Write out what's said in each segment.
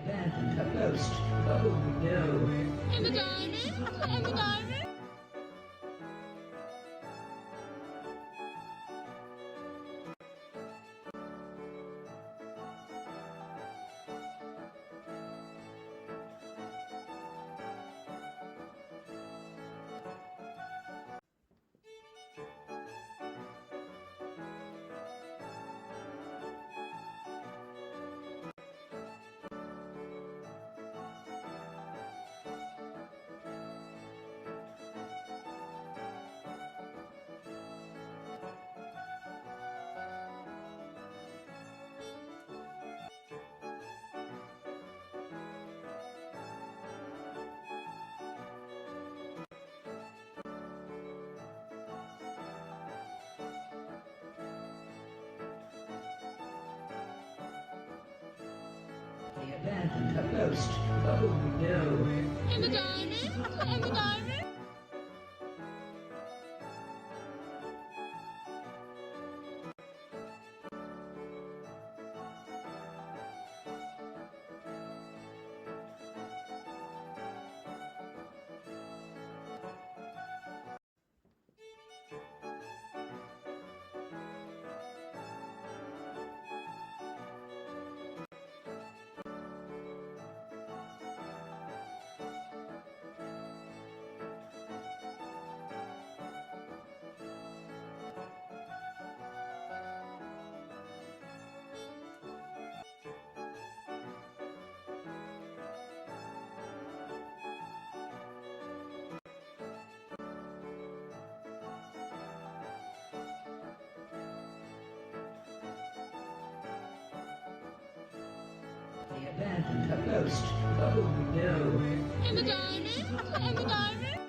abandoned a ghost. Oh no. And the diamond? And the diamond? They abandoned a ghost. Oh no. And the diamond? And the diamond? They abandoned a ghost. Oh no. And the diamond? And the diamond?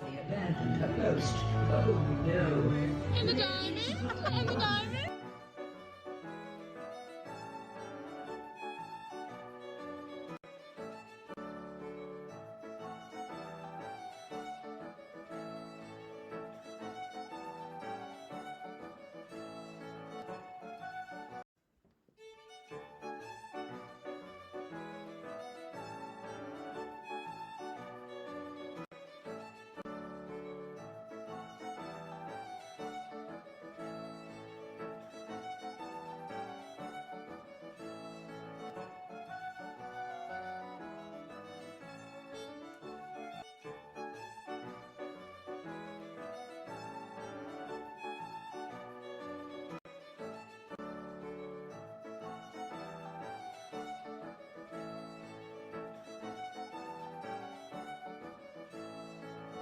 They abandoned a ghost. Oh no. And the diamond? And the diamond?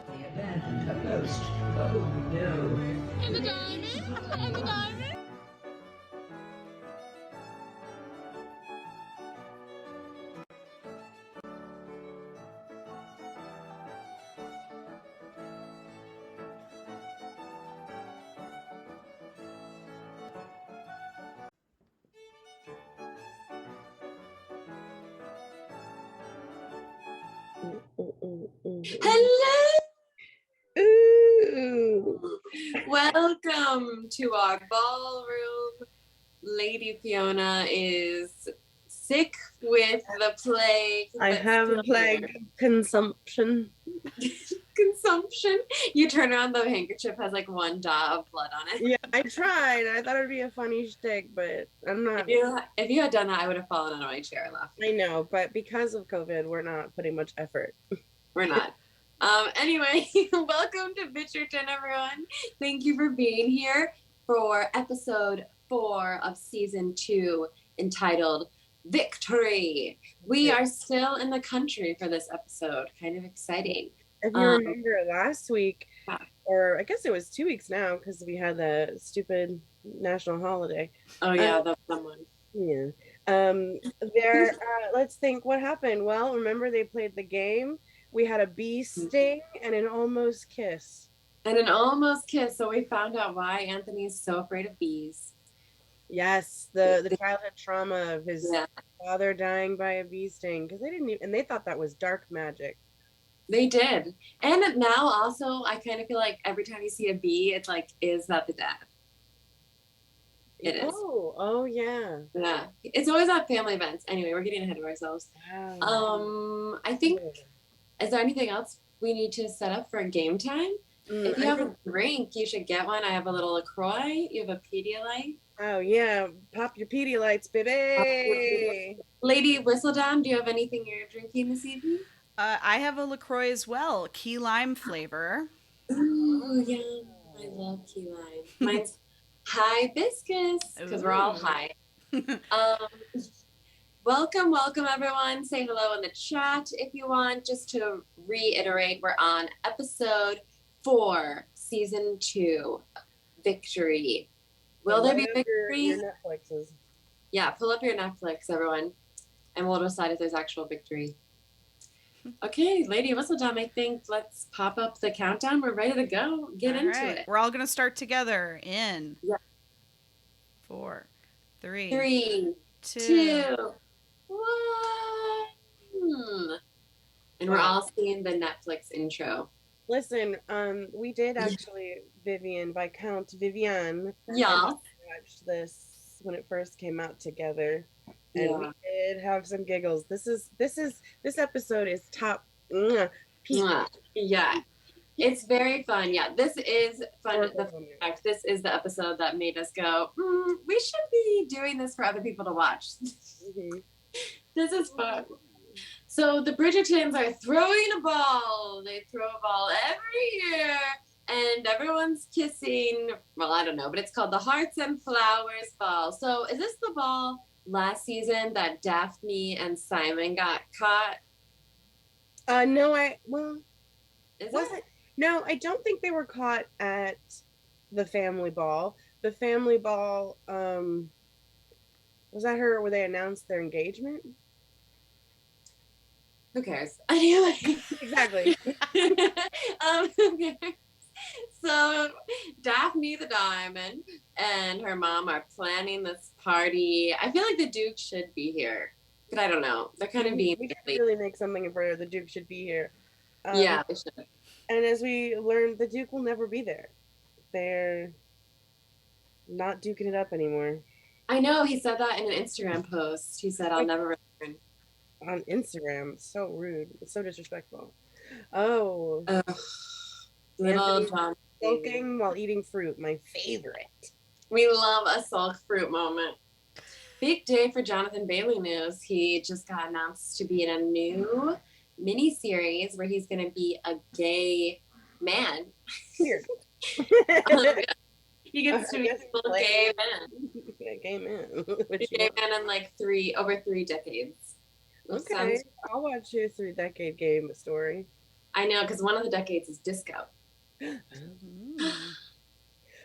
They abandoned a ghost. Oh no. And the diamond? And the diamond? Hello! Ooh. Welcome to our ballroom. Lady Fiona is sick with the plague. I but have still a plague consumption. here. Consumption. You turn around, the handkerchief has like one dot of blood on it. Yeah, I tried. I thought it'd be a funny shtick, but I'm not. If you had done that, I would have fallen out of my chair and left. I know, but because of COVID, we're not putting much effort. We're not. Anyway, welcome to Bridgerton, everyone. Thank you for being here for episode 4 of season 2, entitled Victory. We are still in the country for this episode. Kind of exciting. If you remember last week, yeah. or I guess it was 2 weeks now because we had the stupid national holiday. Oh yeah, that's someone. Yeah. Let's think what happened. Well, remember they played the game. We had a bee sting and an almost kiss. And an almost kiss. So we found out why Anthony's so afraid of bees. Yes, the childhood trauma of his father dying by a bee sting, because they thought that was dark magic. They did. And now also I kind of feel like every time you see a bee, it's like, is that the dad? It is. Oh yeah. Yeah. It's always at family events. Anyway, we're getting ahead of ourselves. Wow. I think, is there anything else we need to set up for game time? If you have a drink, you should get one. I have a little LaCroix. You have a Pedialyte. Oh yeah, pop your Pedialytes, baby. Lady Whistledown, do you have anything you're drinking this evening? I have a LaCroix as well, key lime flavor. Oh yeah, I love key lime. Mine's hibiscus, because we're all high. Welcome everyone. Say hello in the chat if you want. Just to reiterate, we're on episode 4, season 2, Victory. Will there be victory? Your Netflixes. Yeah, pull up your Netflix, everyone, and we'll decide if there's actual victory. Okay, Lady Whistledown, I think let's pop up the countdown. We're ready to go. Get into it. We're all going to start together in 4, 3, 2, 1. And we're all seeing the Netflix intro. Listen, we did actually, Viscount Vivian. Yeah. Watched this when it first came out together. And we did have some giggles. This episode is top. Yeah, it's very fun. Yeah, this is fun. This is the episode that made us go, we should be doing this for other people to watch. This is fun. So the Bridgertons are throwing a ball. They throw a ball every year, and everyone's kissing. Well, I don't know, but it's called the Hearts and Flowers Ball. So is this the ball last season that Daphne and Simon got caught? No, No, I don't think they were caught at the family ball. The family ball, was that her where they announced their engagement? Who cares? Anyway. Exactly. Okay. So Daphne the Diamond and her mom are planning this party. I feel like the Duke should be here, but I don't know. They're kind of being. We could really make something for the Duke should be here. Yeah, they should. And as we learned, the Duke will never be there. They're not duking it up anymore. I know. He said that in an Instagram post. He said, "I'll never return." On Instagram, it's so rude. It's so disrespectful. Oh. Little John sulking while eating fruit, my favorite. We love a sulk fruit moment. Big day for Jonathan Bailey news. He just got announced to be in a new mini-series where he's going to be a gay man. Weird. He gets to be a full gay man. Gay man. A gay man in like over 3 decades. Okay, I'll watch your 3-decade game story. I know, because one of the decades is disco.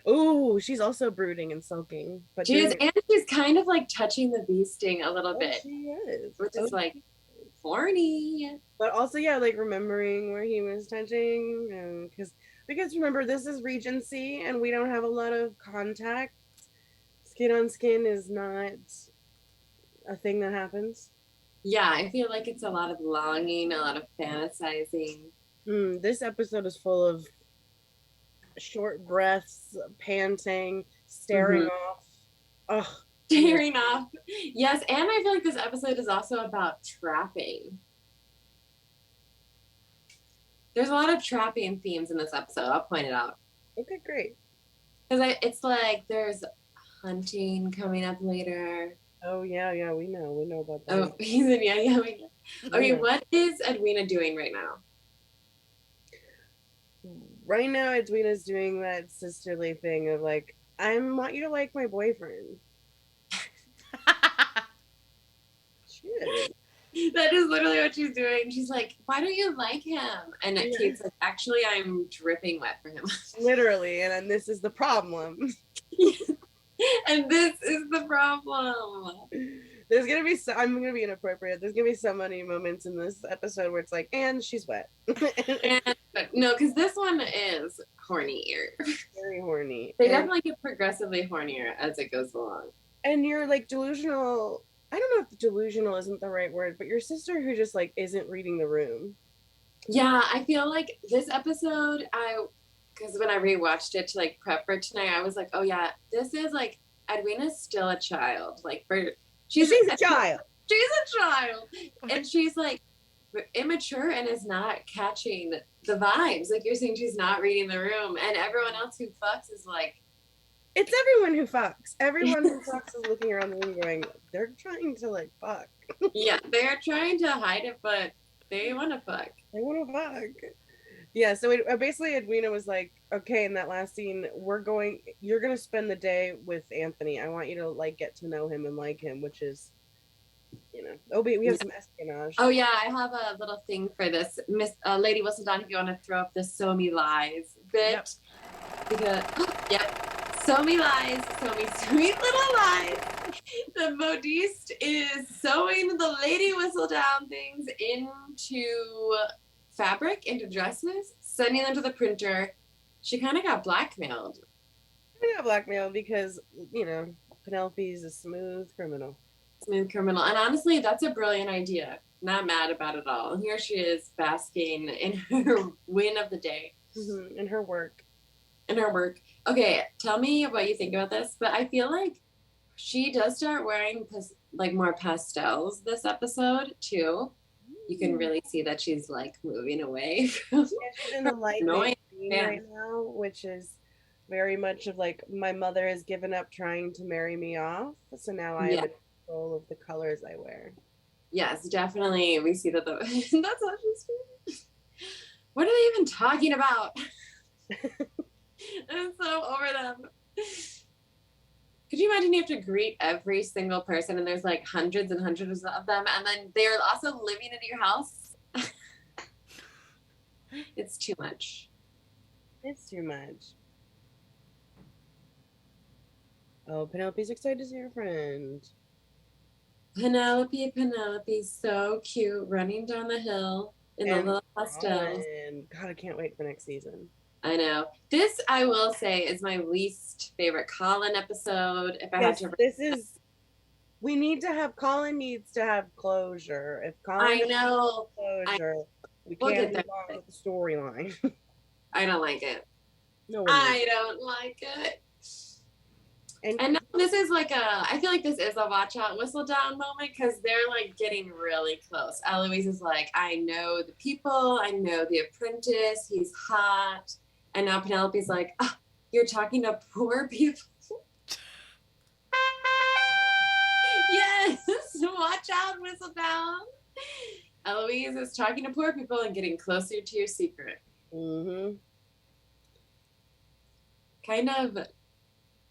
Oh, she's also brooding and sulking. But she is, and she's kind of like touching the bee sting a little bit. She is. Which is like horny. But also, yeah, like remembering where he was touching. Because remember, this is Regency and we don't have a lot of contact. Skin on skin is not a thing that happens. Yeah, I feel like it's a lot of longing, a lot of fantasizing. This episode is full of short breaths, panting, staring off. Ugh. Staring off. Yes, and I feel like this episode is also about trapping. There's a lot of trapping themes in this episode. I'll point it out. Okay, great. Because it's like there's hunting coming up later. Oh, yeah, we know about that. Oh, we know. Okay, what is Edwina doing right now? right now Edwina's doing that sisterly thing of like, I want you to like my boyfriend. Shit. That is literally what she's doing. She's like, why don't you like him? And Yeah. Kate's like, actually, I'm dripping wet for him. Literally, and this is the problem. And this is the problem. There's gonna be I'm gonna be inappropriate. There's gonna be so many moments in this episode where it's like, and she's wet. And, no, because this one is hornier. Very horny. They definitely get progressively hornier as it goes along. And you're like delusional. I don't know if delusional isn't the right word, but your sister who just like isn't reading the room. Yeah, I feel like this episode, because when I rewatched it to like prep for tonight, I was like, oh yeah, this is like, Edwina's still a child. Like, she's a child. She's a child. And she's like immature and is not catching the vibes. Like you're saying, she's not reading the room. And everyone else who fucks is like, it's everyone who fucks. Everyone who fucks is looking around the room going, they're trying to like fuck. Yeah, they're trying to hide it, but they want to fuck. They want to fuck. Yeah, so basically Edwina was like, okay, in that last scene, you're going to spend the day with Anthony. I want you to like get to know him and like him, which is, you know, we have some espionage. Oh yeah, I have a little thing for this. Miss Lady Whistledown, if you want to throw up the so me lies bit. Yep. Because, yep. So me lies, so me sweet little lies. The modiste is sewing the Lady Whistledown things into fabric, into dresses, sending them to the printer. She kind of got blackmailed. I got blackmailed because, you know, Penelope's a smooth criminal. Smooth criminal. And honestly, that's a brilliant idea. Not mad about it all. Here she is basking in her win of the day. Mm-hmm. In her work. In her work. Okay, tell me what you think about this, but I feel like she does start wearing like more pastels this episode too. You can really see that she's like moving away from she's in the light right now, which is very much of like, my mother has given up trying to marry me off, so now I have control of the colors I wear. Yes, definitely. We see that that's how she's feeling. What are they even talking about? I'm so over them. Could you imagine you have to greet every single person and there's like hundreds and hundreds of them and then they're also living in your house? It's too much. It's too much. Oh, Penelope's excited to see her friend. Penelope, so cute, running down the hill in the little pastels. God, I can't wait for next season. I know. This, I will say, is my least favorite Colin episode. If I had to, we need to have, Colin needs to have closure. If Colin closure, we can't move on with the storyline. I don't like it. No, I don't like it. And now this is like I feel like this is a watch out Whistledown moment because they're like getting really close. Eloise is like, I know the people, I know the apprentice, he's hot. And now Penelope's like, oh, you're talking to poor people? Yes, watch out, Whistledown. Eloise is talking to poor people and getting closer to your secret. Mm-hmm. Kind of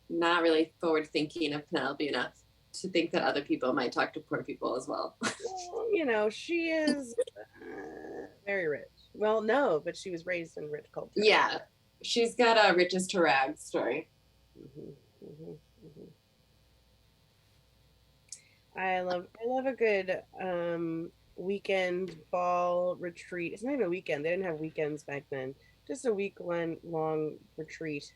not really forward thinking of Penelope enough to think that other people might talk to poor people as well. Well, you know, she is very rich. Well, no, but she was raised in rich culture. Yeah, she's got a riches to rags story. Mm-hmm, mm-hmm, mm-hmm. I love a good weekend ball retreat. It's not even a weekend. They didn't have weekends back then. Just a week-long retreat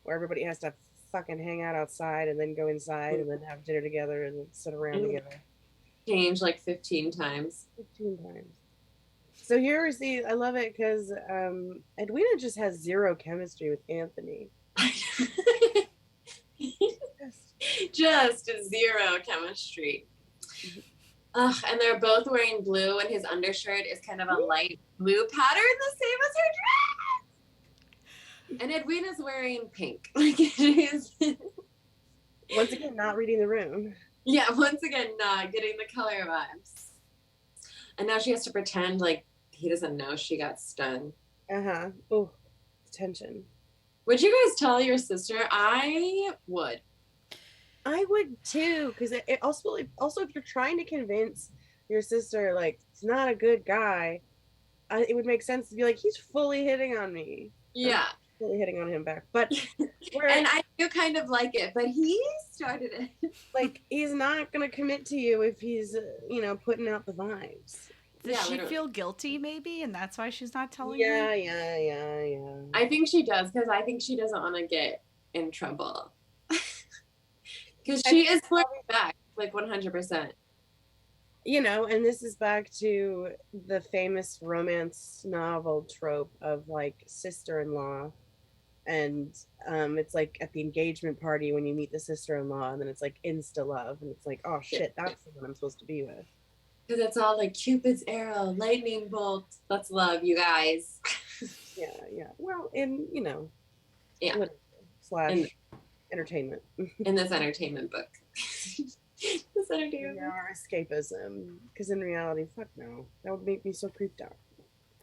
where everybody has to fucking hang out outside and then go inside and then have dinner together and then sit around together. Change like 15 times. 15 times. So here we see, I love it because Edwina just has zero chemistry with Anthony. Just zero chemistry. Ugh, and they're both wearing blue and his undershirt is kind of a light blue pattern, the same as her dress. And Edwina's wearing pink. Like it is. Once again, not reading the room. Yeah, once again, not getting the color vibes. And now she has to pretend like he doesn't know she got stung. Oh, tension. Would you guys tell your sister? I would. I would too, because it also if you're trying to convince your sister like he's not a good guy, it would make sense to be like he's fully hitting on me. Yeah. Fully hitting on him back, but and I do kind of like it, but he started it. Like he's not gonna commit to you if he's putting out the vibes. Does she feel guilty maybe, and that's why she's not telling you? Yeah. I think she does, because I think she doesn't want to get in trouble. Because she is flirting back, like 100%. And this is back to the famous romance novel trope of like sister-in-law, and it's like at the engagement party when you meet the sister-in-law, and then it's like insta love, and it's like, oh shit, that's the one I'm supposed to be with. Because it's all like Cupid's arrow, lightning bolt. That's love, you guys. Yeah. Well, in yeah, / entertainment. In this entertainment book. This entertainment book. Our escapism. Because in reality, fuck no. That would make me so creeped out.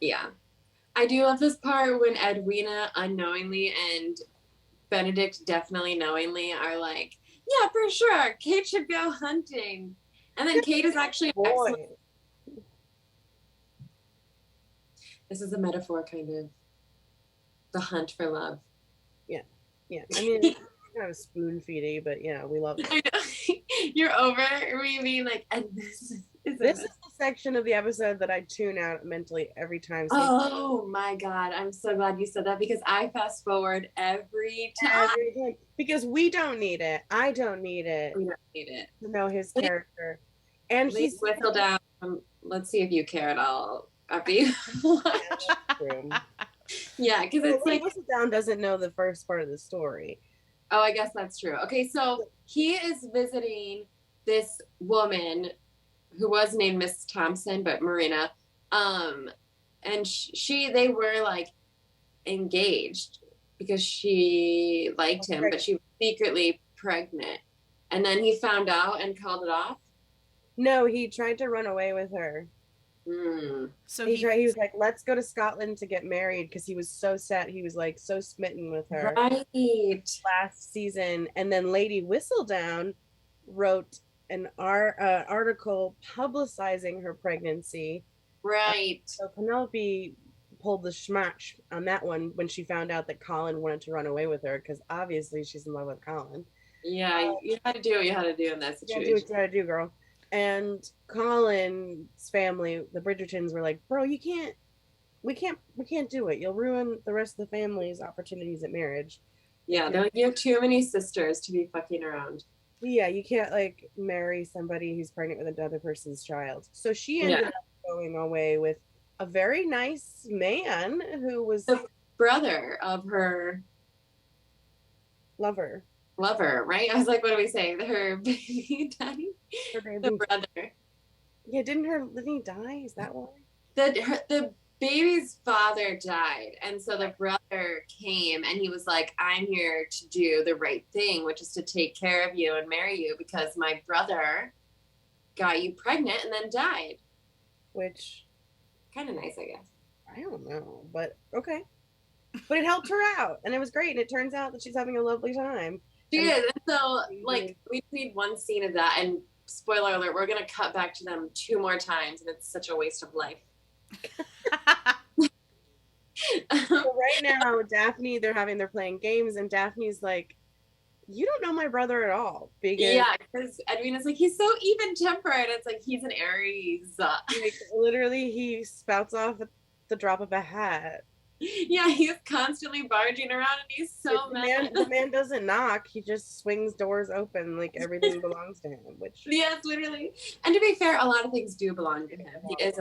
Yeah. I do love this part when Edwina unknowingly and Benedict definitely knowingly are like, yeah, for sure, Kate should go hunting. And then Kate is actually excellent. This is a metaphor, kind of. The hunt for love. Yeah. I mean, it's kind of spoon-feedy, but yeah, we love it. I know. You're over me being like, and this is the section of the episode that I tune out mentally every time. Oh my God. I'm so glad you said that, because I fast forward every time. Because we don't need it. I don't need it. We don't need it. To know his character. And he's Whistledown. Let's see if you care at all after you watch. Yeah, because it's like Whistledown doesn't know the first part of the story. Oh, I guess that's true. Okay, so he is visiting this woman who was named Miss Thompson, but Marina. And they were like engaged because she liked him, but she was secretly pregnant. And then he found out and called it off. No, he tried to run away with her. So he was like, let's go to Scotland to get married, because he was so set. He was like so smitten with her. Right. Last season. And then Lady Whistledown wrote an article publicizing her pregnancy. Right. So Penelope pulled the schmatch on that one when she found out that Colin wanted to run away with her, because obviously she's in love with Colin. Yeah, you had to do what you had to do in that situation. You had to do what you had to do, girl. And Colin's family, the Bridgertons, were like, bro, we can't do it. You'll ruin the rest of the family's opportunities at marriage. Yeah, they're like, you have too many sisters to be fucking around. Yeah, you can't like marry somebody who's pregnant with another person's child. So she ended up going away with a very nice man who was the brother of her lover, right? I was like, what do we say? Her baby daddy? The brother. Yeah, didn't he die? Is that why? The baby's father died, and so the brother came, and he was like, I'm here to do the right thing, which is to take care of you and marry you, because my brother got you pregnant and then died. Which, kind of nice, I guess. I don't know, but okay. But it helped her out, and it was great, and it turns out that she's having a lovely time. She is, and so, like, we need one scene of that, and spoiler alert, we're going to cut back to them 2 more times, and it's such a waste of life. So right now, Daphne, they're playing games, and Daphne's like, you don't know my brother at all. Because Edwina's like, he's so even-tempered. It's like, he's an Aries. Like, literally, he spouts off at the drop of a hat. Yeah, he's constantly barging around, and he's so mad. The man doesn't knock. He just swings doors open like everything belongs to him. Which yes, literally. And to be fair, a lot of things do belong to him. He is.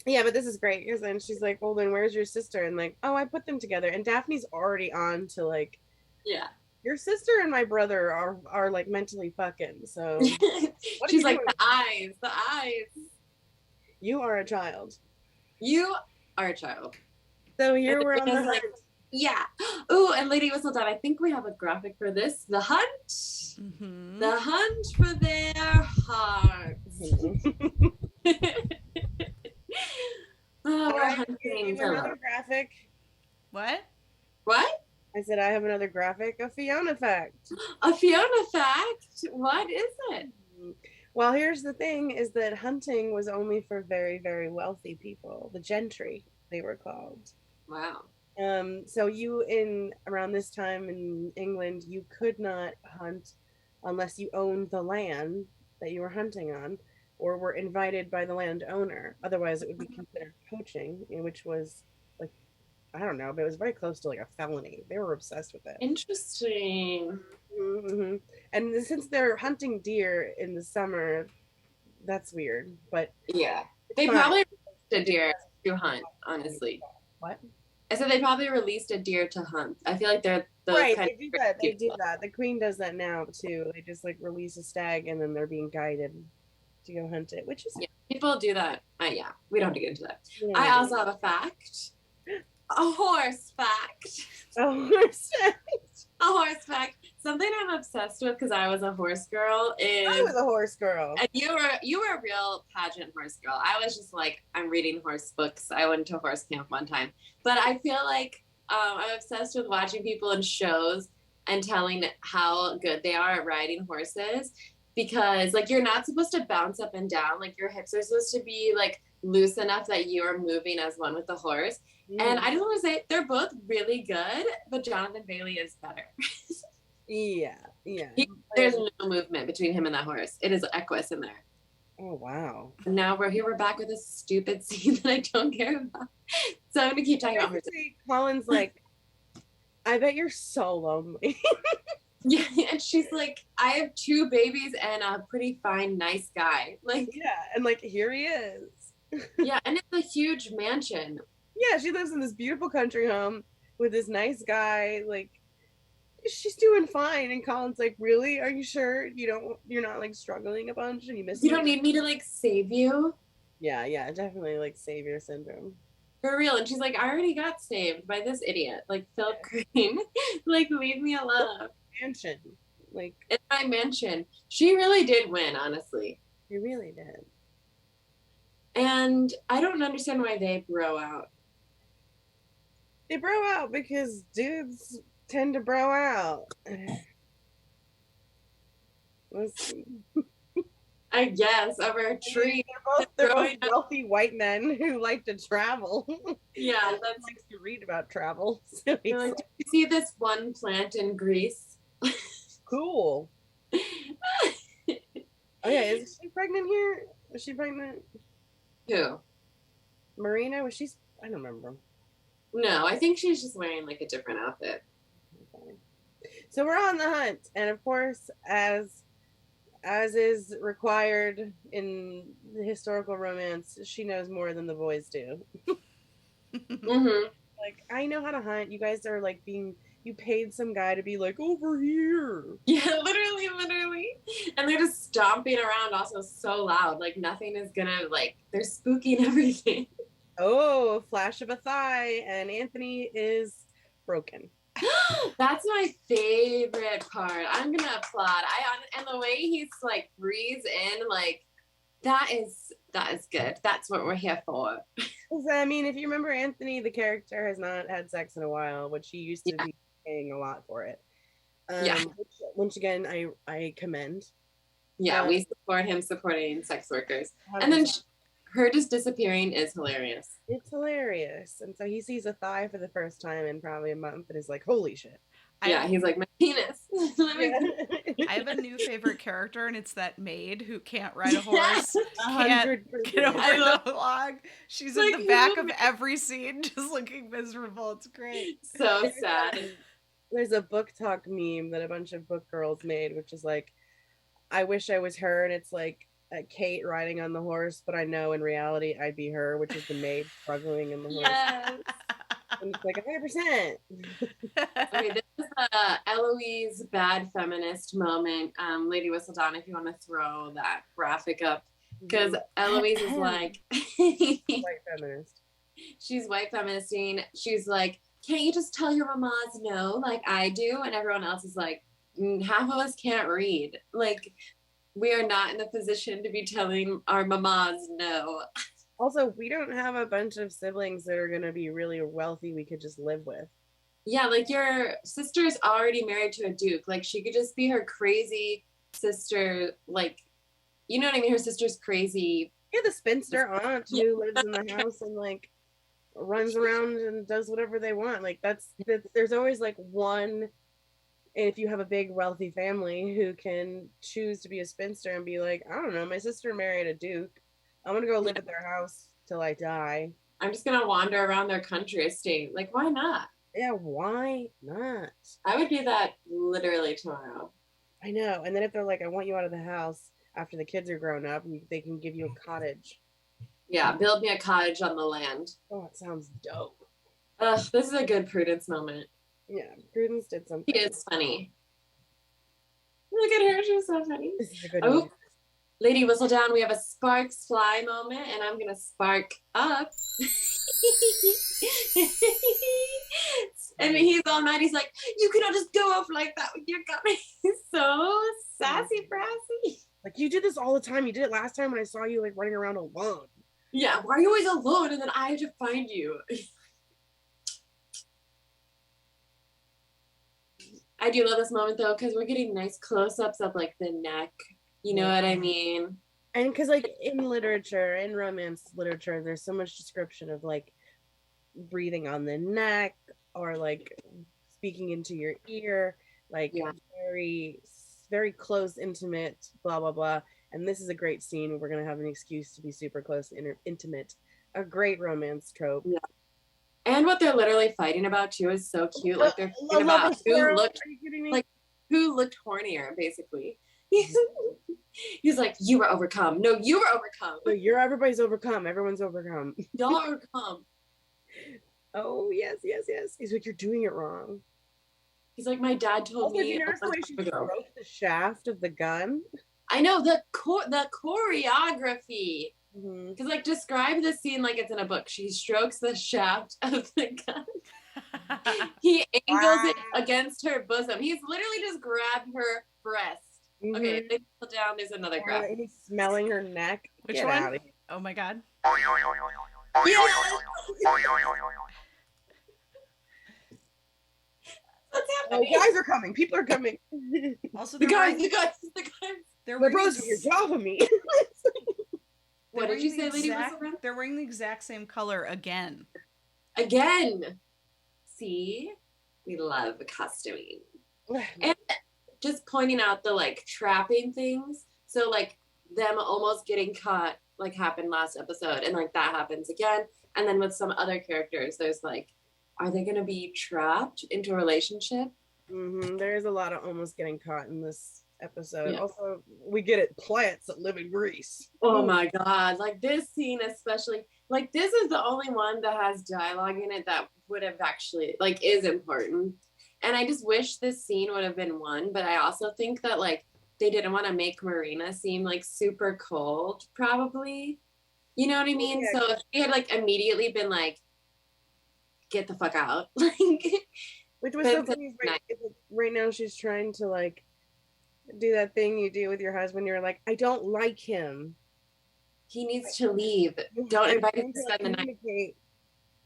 Yeah, but this is great, because then she's like, well, then where's your sister? And like, oh, I put them together. And Daphne's already on to like, yeah, your sister and my brother are like mentally fucking. So she's like, the eyes. You are a child. You are a child. So here we're on the hunt. Yeah. Oh, and Lady Whistledown, I think we have a graphic for this. The hunt. Mm-hmm. The hunt for their hearts. Oh, we're I hunting have another Philip. graphic. What? What? I said I have another graphic, a Fiona fact. A Fiona fact? What is it? Well, here's the thing is that hunting was only for very, very wealthy people, the gentry, they were called. Wow. So you in around this time in England, you could not hunt unless you owned the land that you were hunting on or were invited by the landowner. Otherwise, it would be considered poaching, which was like, I don't know, but it was very close to like a felony. They were obsessed with it. Interesting. Hmm. And since they're hunting deer in the summer, that's weird. But Yeah. They fine. probably released a deer to hunt, honestly. What? I said they probably released a deer to hunt. I feel like they're those Right, kind they of do that. They do people. that. The queen does that now too. They just like release a stag and then they're being guided to go hunt it, which is Yeah, people do that. Yeah, we don't have to get into that. you know, I also have a fact. A horse fact. oh, A horse fact. Something I'm obsessed with because I was a horse girl I is, was a horse girl. and you were a real pageant horse girl. I was just like, I'm reading horse books. I went to horse camp one time, but I feel like I'm obsessed with watching people in shows and telling how good they are at riding horses, because like you're not supposed to bounce up and down. Like your hips are supposed to be like loose enough that you are moving as one with the horse. And I just want to say they're both really good, but Jonathan Bailey is better. yeah. There's no movement between him and that horse. It is equus in there. Oh wow. And now we're back with a stupid scene that I don't care about. So I'm gonna keep talking about horses. Colin's like, I bet you're so lonely. Yeah, and she's like, I have 2 babies and a pretty fine, nice guy. Like, Yeah, and like here he is. yeah, and it's a huge mansion. Yeah, she lives in this beautiful country home with this nice guy. Like, she's doing fine. And Colin's like, really? Are you sure you're not like struggling a bunch and you miss You me? don't need me to like save you? Yeah, definitely like savior syndrome. For real. And she's like, I already got saved by this idiot, like Philip Green. Like, leave me alone. Mansion. Like, In my mansion. She really did win, honestly. he really did. And I don't understand why they bro out. They bro out because dudes tend to bro out. Let's see. I guess over a tree. They're both Growing up. wealthy white men who like to travel. Yeah, That's that's likes to read about travel. So he's You're like, you see this one plant in Greece? cool. Oh yeah, is she pregnant here? Was she pregnant? Who? Marina? Was she? I don't remember. No, I think she's just wearing like a different outfit. So we're on the hunt, and of course, as is required in the historical romance, she knows more than the boys do. Mm-hmm. Like, I know how to hunt. You guys are like you paid some guy to be like over here. Yeah, literally. And they're just stomping around also so loud. Like nothing is gonna they're spooking everything. Oh, flash of a thigh, and Anthony is broken. That's my favorite part. I'm gonna applaud. And the way he's like breathes in, like that is good. That's what we're here for. I mean, if you remember, Anthony, the character, has not had sex in a while, which he used to be paying a lot for it. Yeah. Which, once again, I commend. Yeah, we support him supporting sex workers. And then her just disappearing is hilarious. It's hilarious. And so he sees a thigh for the first time in probably a month and is like, holy shit. He's like, my penis. I have a new favorite character, and it's that maid who can't ride a horse, can't 100%. get over the log. She's Like, in the back of every scene, just looking miserable. It's great. So sad. There's a book talk meme that a bunch of book girls made, which is like, I wish I was her, and it's like Kate riding on the horse, but I know in reality I'd be her, which is the maid struggling in the horse. Yes. And it's like 100%. Okay, this is the Eloise bad feminist moment. Lady Whistledown, if you want to throw that graphic up, because Eloise is like, White feminist. she's white feministing. She's like, can't you just tell your mamas no, like I do? And everyone else is like, half of us can't read. Like, we are not in the position to be telling our mamas no. Also, we don't have a bunch of siblings that are gonna be really wealthy we could just live with. Yeah, like your sister's already married to a duke. Like she could just be her crazy sister, like you know what I mean? Her sister's crazy. Yeah, the spinster aunt who lives in the house and like runs around and does whatever they want. Like that's there's always like one. And if you have a big wealthy family who can choose to be a spinster and be like, I don't know, my sister married a duke. I'm gonna go live at their house till I die. I'm just gonna wander around their country estate. Like, why not? Yeah, why not? I would do that literally tomorrow. I know. And then if they're like, I want you out of the house after the kids are grown up, and they can give you a cottage. Yeah, build me a cottage on the land. Oh, it sounds dope. Ugh, this is a good Prudence moment. Yeah, Prudence did something. She is funny. Look at her, she's so funny. This is a good Oh, movie. Lady Whistledown, we have a sparks fly moment, and I'm gonna spark up. And he's all mad. He's like, "You cannot just go off like that with your gun." He's so sassy, brassy. Like, you do this all the time. You did it last time when I saw you like running around alone. Yeah, why are you always alone and then I have to find you? I do love this moment though, because we're getting nice close-ups of like the neck. You know what I mean? And because like in literature, in romance literature, there's so much description of like breathing on the neck or like speaking into your ear, like very, very close, intimate, blah, blah, blah. And this is a great scene where we're going to have an excuse to be super close, intimate. A great romance trope. Yeah. And what they're literally fighting about too is so cute. Like they're fighting about who looked hornier, basically. He's like, you were overcome. No, you were overcome. No, everybody's overcome. Everyone's overcome. Y'all are overcome. Oh, yes, yes, yes. He's like, you're doing it wrong. He's like, my dad told me. You notice the way she broke the shaft of the gun? I know, the choreography. Mm-hmm. Because like describe the scene like it's in a book. She strokes the shaft of the gun. He angles it against her bosom. He's literally just grabbed her breast. Mm-hmm. Okay, they pull down. There's another graph. He's smelling her neck. Which one? Oh my god. Yeah. What's happening? Oh, guys are coming. People are coming. Also, the guys. They're the bros your job of me. What did you say, Lady Whistledown? They're wearing the exact same color again. Again. See? We love costuming. And just pointing out the like trapping things. So like them almost getting caught like happened last episode, and like that happens again. And then with some other characters, there's like, are they gonna be trapped into a relationship? Mm-hmm. There is a lot of almost getting caught in this episode. Yeah. Also, we get it, plants that live in Greece. Oh my god, like this scene especially, like this is the only one that has dialogue in it that would have actually like is important. And I just wish this scene would have been one, but I also think that like they didn't want to make Marina seem like super cold, probably. You know what I mean? Yeah. So if she had like immediately been like, get the fuck out. Like, which was so funny. Right now she's trying to like do that thing you do with your husband. You're like, I don't like him. He needs to leave. Don't invite him to spend the night.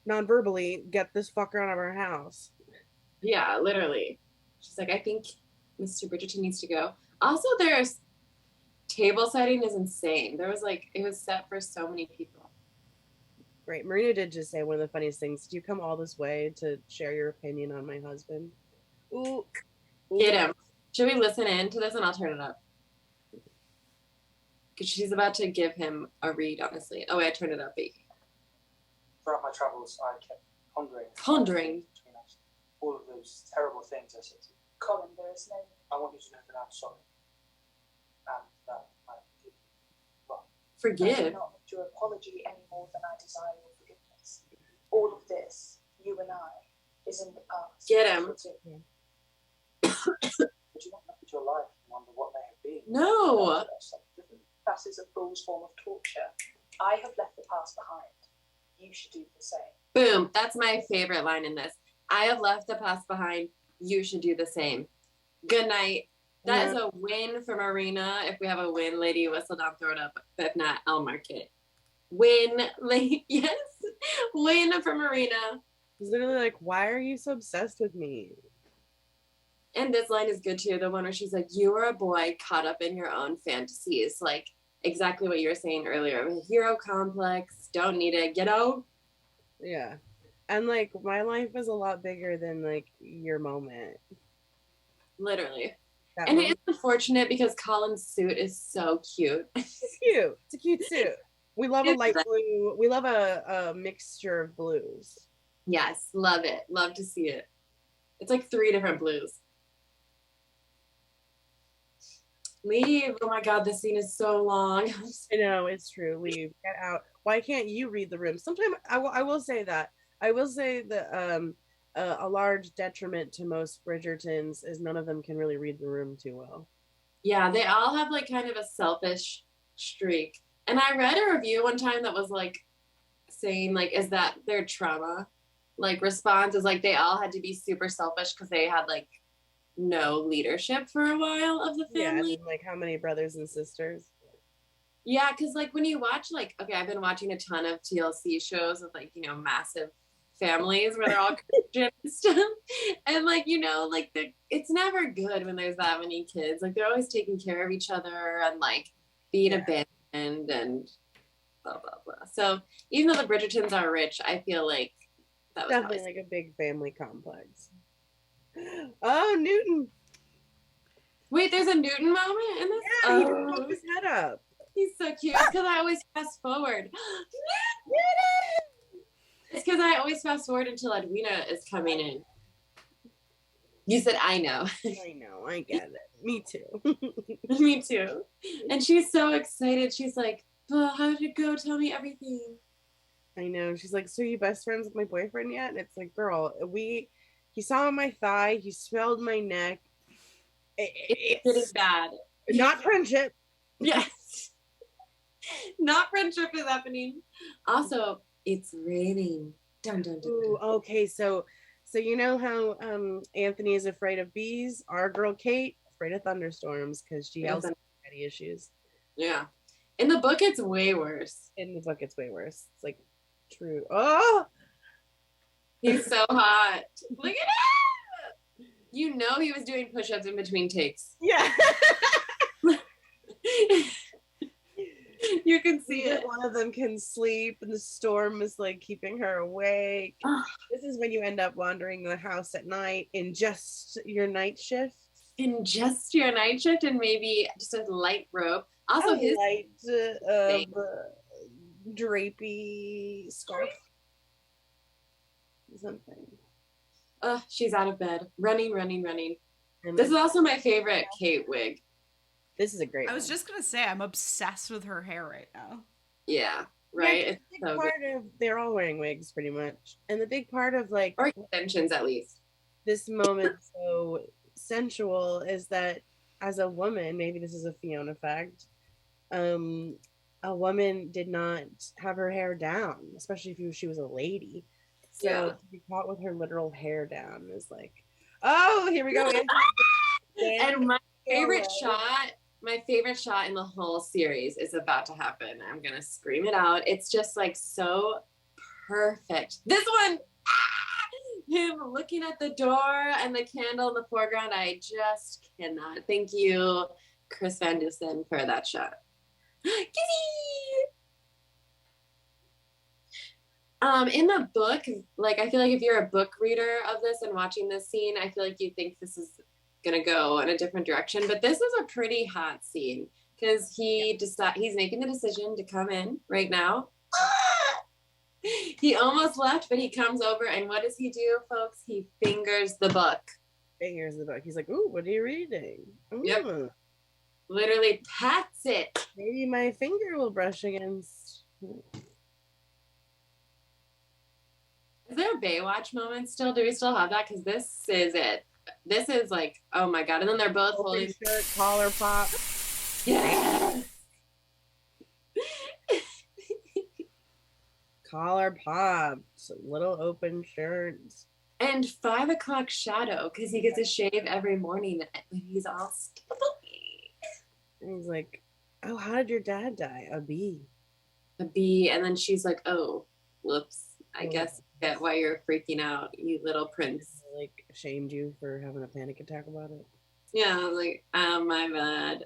Non-verbally, get this fucker out of our house. Yeah, literally. She's like, I think Mr. Bridgerton needs to go. Also, there's table setting is insane. There was like, it was set for so many people. Right. Marina did just say one of the funniest things. Did you come all this way to share your opinion on my husband? Ooh. Get him. Should we listen in to this and I'll turn it up? Because she's about to give him a read, honestly. Oh, wait, I turned it up. Throughout my travels, I kept Pondering. between us all of those terrible things I said to you. Colin, there is no. I want you to know that I'm sorry. And that I forgive you. Well, I do Forgive. not need your apology any more than I desire your forgiveness. All of this, you and I, is in the past. Get him. would you not look at your life and wonder what may have been? No. That is a fool's form of torture. I have left the past behind. You should do the same. Boom. That's my favorite line in this. I have left the past behind. You should do the same. Good night. That is a win for Marina. If we have a win, Lady Whistledown, throw it up. But if not, I'll mark it. Win, like, yes, win for Marina. He's literally like, why are you so obsessed with me? And this line is good too. The one where she's like, you are a boy caught up in your own fantasies. Like exactly what you were saying earlier. A hero complex, don't need it, get out. Yeah. And like my life is a lot bigger than like your moment. Literally. That And it moment. is unfortunate because Colin's suit is so cute. It's cute. It's a cute suit. We love a light blue. We love a mixture of blues. Yes, love it. Love to see it. It's like 3 different blues. Leave. Oh my God, this scene is so long. I know, it's true. Leave. Get out. Why can't you read the room? Sometimes I will say that. I will say that a large detriment to most Bridgertons is none of them can really read the room too well. Yeah, they all have like kind of a selfish streak. And I read a review one time that was like saying like, is that their trauma? Like response is like they all had to be super selfish because they had like no leadership for a while of the family. Yeah, and like how many brothers and sisters? Yeah, because like when you watch like, okay, I've been watching a ton of TLC shows with like, you know, massive families where they're all Christian and stuff. And like, you know, like it's never good when there's that many kids. Like they're always taking care of each other and like being abandoned and blah, blah, blah. So even though the Bridgertons are rich, I feel like that was definitely like a big family complex. Oh, Newton. Wait, there's a Newton moment in this? Yeah, he just poked his head up. He's so cute. It's because I always fast forward. It's because I always fast forward until Edwina is coming in. You said, I know. I know, I get it. Me too. Me too. And she's so excited. She's like, oh, how did it go? Tell me everything. I know. She's like, so you best friends with my boyfriend yet? And it's like, girl, he saw my thigh, he smelled my neck. It's bad. Not friendship. Yes. Not friendship is happening. Also, it's raining. Dun, dun, dun, dun. Ooh, okay, so you know how Anthony is afraid of bees? Our girl Kate afraid of thunderstorms because she has daddy issues. Yeah. In the book, it's way worse. In the book, it's way worse. It's like true. Oh, he's so hot. Look at him. You know he was doing push-ups in between takes. Yeah. You can see it. One of them can sleep and the storm is like keeping her awake. This is when you end up wandering the house at night in just your night shift. In just your night shift and maybe just a light robe. Also his light drapey scarf. Something. She's out of bed. Running. This is also my favorite Kate wig. This is a great I was just gonna say I'm obsessed with her hair right now. Yeah, right. Yeah, it's so part of they're all wearing wigs pretty much. And the big part of like or extensions at least. This moment so sensual is that as a woman, maybe this is a Fiona fact, a woman did not have her hair down, especially if she was a lady. So to be caught with her literal hair down is like, oh, here we go. And my favorite shot in the whole series is about to happen. I'm gonna scream it out. It's just like so perfect. This one, him looking at the door and the candle in the foreground. I just cannot. Thank you, Chris Van Dusen, for that shot. In the book, like I feel like if you're a book reader of this and watching this scene, I feel like you think this is gonna go in a different direction. But this is a pretty hot scene because he's making the decision to come in right now. He almost left, but he comes over, and what does he do, folks? He fingers the book. Fingers the book. He's like, "Ooh, what are you reading?" Ooh. Yep. Literally pats it. Maybe my finger will brush against. Is there a Baywatch moment still? Do we still have that? Because this is it. This is like, oh my God. And then they're both holding shirt, collar pop. Yes. Collar popped, little open shirts. And 5 o'clock shadow, because he gets a shave every morning when he's all sticky. And he's like, oh, how did your dad die? A bee. a bee, and then she's like, oh, whoops. I guess I get why you're freaking out, you little prince. Like shamed you for having a panic attack about it. Yeah, I was like, oh my bad.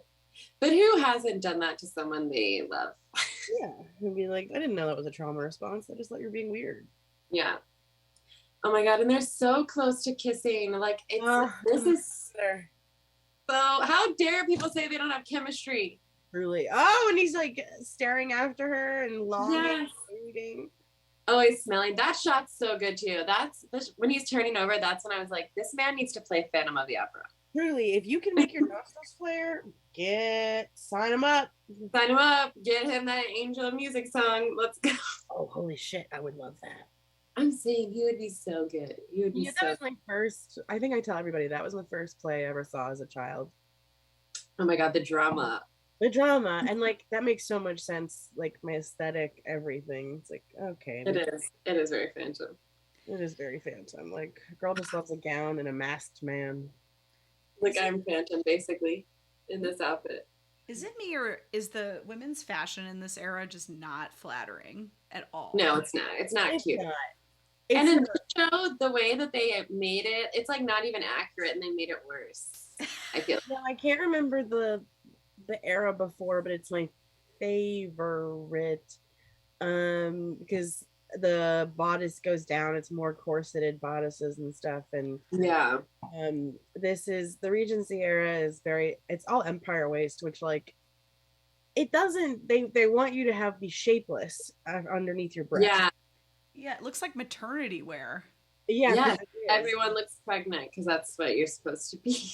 But who hasn't done that to someone they love? Yeah, and be like, I didn't know that was a trauma response. I just thought you were being weird. Yeah. Oh my god, and they're so close to kissing. Like this is so. How dare people say they don't have chemistry? Truly. Oh, and he's like staring after her and longing, Yes. reading. Oh, he's smelling. That shot's so good too. That's when he's turning over. That's when I was like, this man needs to play Phantom of the Opera. Truly, if you can make your nostrils flare, sign him up. Sign him up. Get him that angel music song. Let's go. Oh, holy shit! I would love that. I'm saying he would be so good. He would be Yeah, that was my first. I think I tell everybody that was the first play I ever saw as a child. Oh my god, the drama. The drama, and like that makes so much sense. Like my aesthetic, everything. It's like okay. It is. It is very Phantom. It is very Phantom. Like a girl just loves a gown and a masked man. Like I'm Phantom basically in this outfit. Is it me, or is the women's fashion in this era just not flattering at all? No, it's not. It's not cute. Not. And in the show, the way that they made it, it's like not even accurate, and they made it worse. I feel. No, I can't remember the era before, but it's my favorite because the bodice goes down. It's more corseted bodices and stuff, and yeah. This is the Regency era is it's all empire waist, which like it doesn't they want you to have be shapeless underneath your breast. Yeah, it looks like maternity wear. Yeah, everyone looks pregnant because that's what you're supposed to be.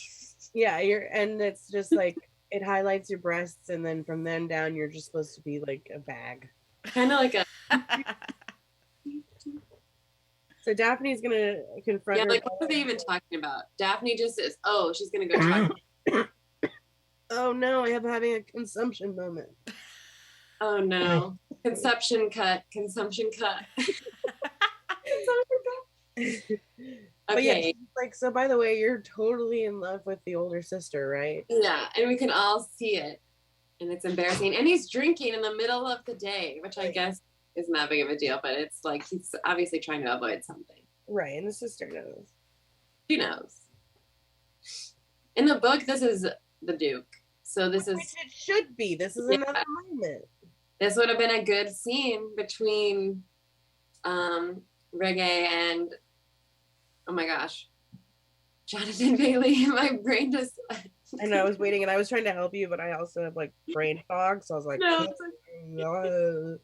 Yeah, and it's just like it highlights your breasts, and then from then down you're just supposed to be like a bag. Kind of like a So Daphne's gonna confront her. Like what are they even talking about? Daphne just is, oh, she's gonna go talk. Oh no, I am having a consumption moment. Oh no. Consumption cut. But yeah, Okay. like so by the way, you're totally in love with the older sister, right? Yeah, and we can all see it. And it's embarrassing. And he's drinking in the middle of the day, which I guess isn't that big of a deal, but it's like he's obviously trying to avoid something. Right, and the sister knows. She knows. In the book, this is the Duke. So this is Which it should be. This is another moment. This would have been a good scene between Reggae and oh my gosh, Jonathan Bailey. My brain just I know I was waiting and I was trying to help you, but I also have like brain fog, so I was like, no.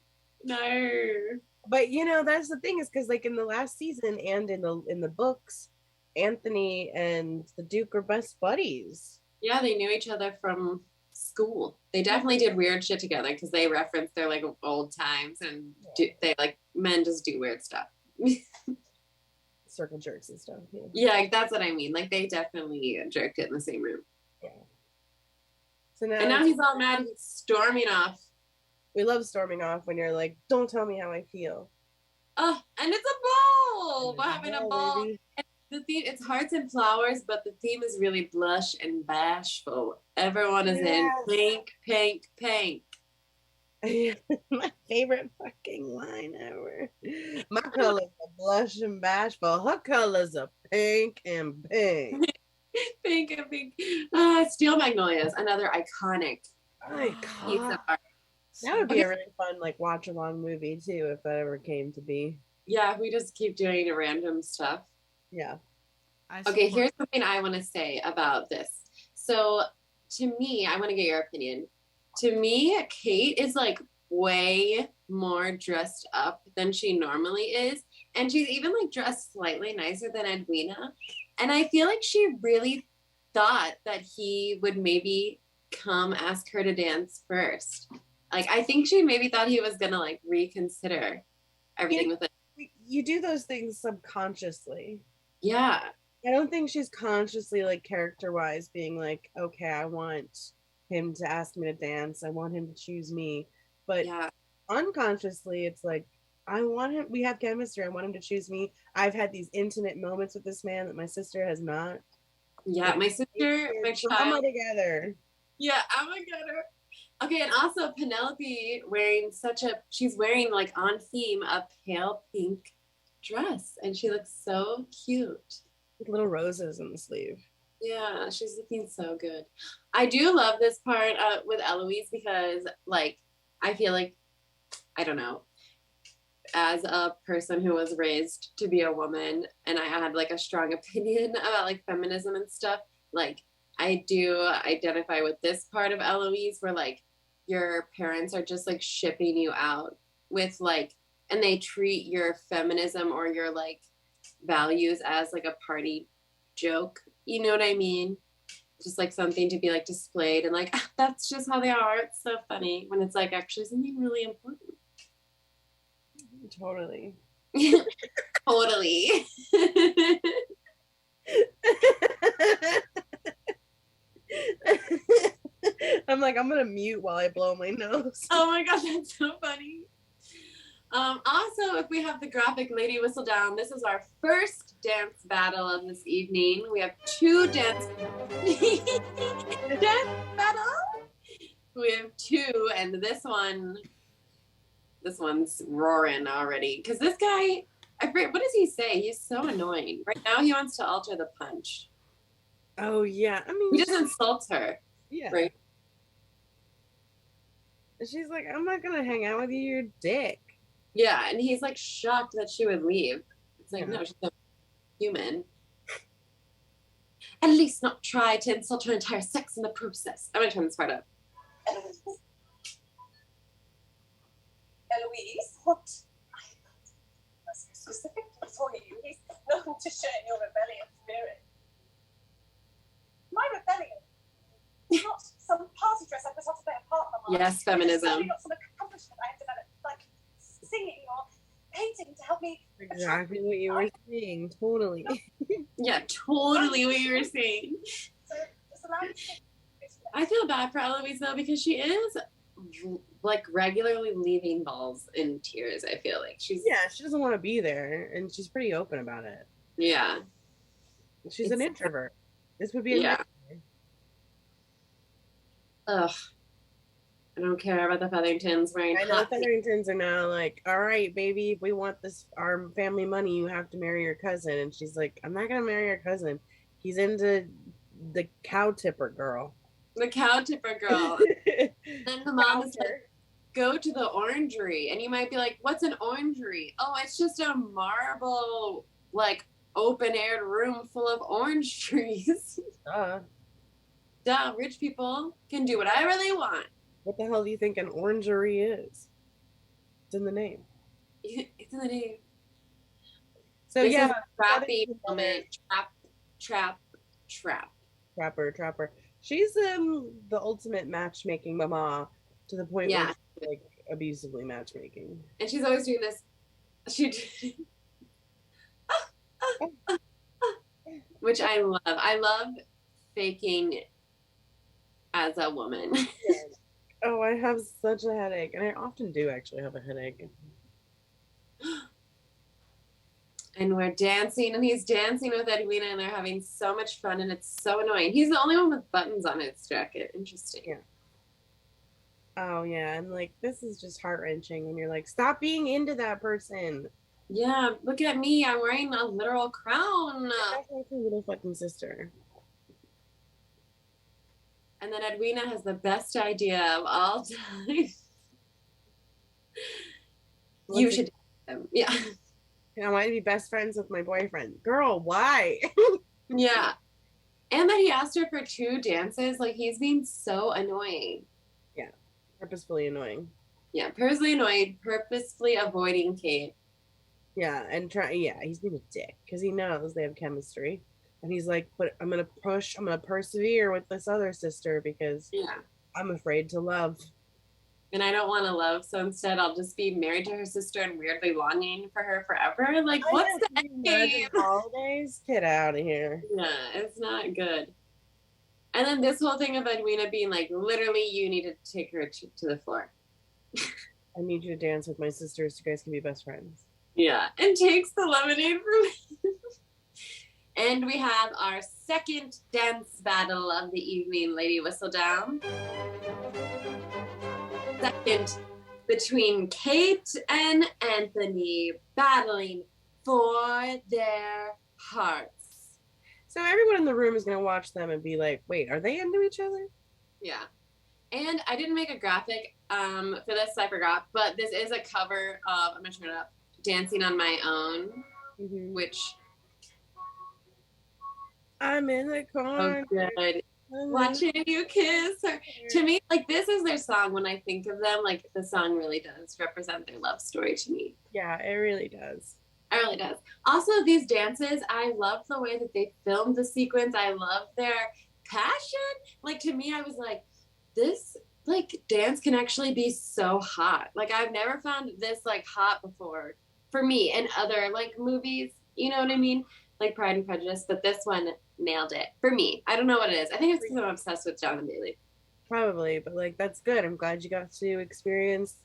But you know, that's the thing is because like in the last season and in the books, Anthony and the Duke are best buddies. Yeah, they knew each other from school. They definitely did weird shit together because they referenced their like old times and they like men just do weird stuff. Circle jerks and stuff. Yeah, that's what I mean. Like they definitely jerked it in the same room. Yeah. So now he's all mad. He's storming off. We love storming off when you're like, "Don't tell me how I feel." Oh, and it's a ball. We're having a ball. Baby. The theme, it's hearts and flowers, but the theme is really blush and bashful. Everyone is in pink, pink, pink. My favorite fucking line ever. My colors are blush and bashful. Her colors are pink and pink. Pink and pink. Steel Magnolias, another iconic piece of art. That would be a really fun like watch along movie too, if that ever came to be. Yeah, we just keep doing random stuff. Yeah. Okay, here's something I want to say about this. So, to me, I want to get your opinion. To me, Kate is like way more dressed up than she normally is. And she's even like dressed slightly nicer than Edwina. And I feel like she really thought that he would maybe come ask her to dance first. Like, I think she maybe thought he was going to like reconsider everything with it. You do those things subconsciously. Yeah. I don't think she's consciously like character-wise being like, okay, I want him to ask me to dance. I want him to choose me. But unconsciously, it's like, I want him, we have chemistry. I want him to choose me. I've had these intimate moments with this man that my sister has not. Yeah, my sister, my child. Together. Yeah, I'm gonna get her. Okay, and also Penelope she's wearing like on theme a pale pink dress, and she looks so cute. With little roses in the sleeve. Yeah, she's looking so good. I do love this part with Eloise because, like, I feel like, I don't know, as a person who was raised to be a woman and I had like a strong opinion about like feminism and stuff, like I do identify with this part of Eloise where like your parents are just like shipping you out with like, and they treat your feminism or your like values as like a party joke. You know what I mean? Just like something to be like displayed and like, that's just how they are. It's so funny when it's like actually something really important. Totally. Totally. I'm like, I'm gonna mute while I blow my nose. Oh my gosh, that's so funny. Also, if we have the graphic Lady Whistledown, this is our first dance battle of this evening. We have 2 dance battle. We have 2, and this one's roaring already. Because this guy, I forget, what does he say? He's so annoying. Right now, he wants to alter the punch. Oh yeah, I mean, He just insults her. yeah. Right. She's like, I'm not gonna hang out with you, you're a dick. Yeah, and he's like shocked that she would leave. It's like, Yeah. no, she's a human. At least not try to insult her entire sex in the process. I'm gonna turn this part up. Eloise, what? I must be specific for you. He's known to share your rebellion spirit. My rebellion? Not some party dress I put on to play a partner. Yes, feminism. Certainly not some accomplishment I have developed, like singing or painting to help me. Exactly what you were saying. Totally. Yeah, totally what you were saying. So just allow me to think. I feel bad for Eloise though because she is like regularly leaving balls in tears. I feel like she's She doesn't want to be there, and she's pretty open about it. yeah. She's an introvert. This would be a Yeah. Ugh. I don't care about the Featheringtons wearing I know hot. Featheringtons are now like, all right, baby, if we want our family money, you have to marry your cousin. And she's like, I'm not gonna marry your cousin. He's into the cow tipper girl. The cow tipper girl. Then the mom is like, go to the orangery. And you might be like, what's an orangery? Oh, it's just a marble, like, open-aired room full of orange trees. Duh, rich people can do whatever they want. What the hell do you think an orangery is? It's in the name. It's in the name. So This yeah, is a crappy moment. Trap. Trapper. She's the ultimate matchmaking mama to the point where she's like abusively matchmaking. And she's always doing this. Which I love. I love faking as a woman. Oh, I have such a headache, and I often do actually have a headache. And we're dancing, and he's dancing with Edwina, and they're having so much fun, and it's so annoying. He's the only one with buttons on his jacket. Interesting. Yeah. Oh, yeah, and like, this is just heart-wrenching when you're like, stop being into that person. Yeah, look at me. I'm wearing a literal crown. That's like her little fucking sister. And then Edwina has the best idea of all time. You should do him. Yeah. I want to be best friends with my boyfriend. Girl, why? Yeah. And that he asked her for 2 dances. Like, he's being so annoying. Yeah. Purposefully annoying. Yeah. Purposely annoyed, purposefully avoiding Kate. Yeah. And he's being a dick because he knows they have chemistry. And he's like, but I'm going to persevere with this other sister because I'm afraid to love. And I don't want to love, so instead I'll just be married to her sister and weirdly longing for her forever. Like, what's the end game? Holidays? Get out of here. Yeah, it's not good. And then this whole thing of Edwina being like, literally, you need to take her to the floor. I need you to dance with my sisters so you guys can be best friends. Yeah, and takes the lemonade from him. And we have our second dance battle of the evening, Lady Whistledown. second between Kate and Anthony battling for their hearts. So everyone in the room is going to watch them and be like, wait, are they into each other? Yeah. And I didn't make a graphic for this, I forgot, but this is a cover of, I'm going to turn it up, Dancing on My Own, which... I'm in the corner. Oh, good. Watching you kiss her. To me, like, this is their song. When I think of them, like, the song really does represent their love story to me. Yeah, it really does. It really does. Also, these dances, I love the way that they filmed the sequence. I love their passion. Like, to me, I was like, this, like, dance can actually be so hot. Like, I've never found this, like, hot before for me in other, like, movies. You know what I mean? Like Pride and Prejudice, but this one nailed it for me. I don't know what it is. I think it's because I'm obsessed with Jonathan Bailey. Probably, but like that's good. I'm glad you got to experience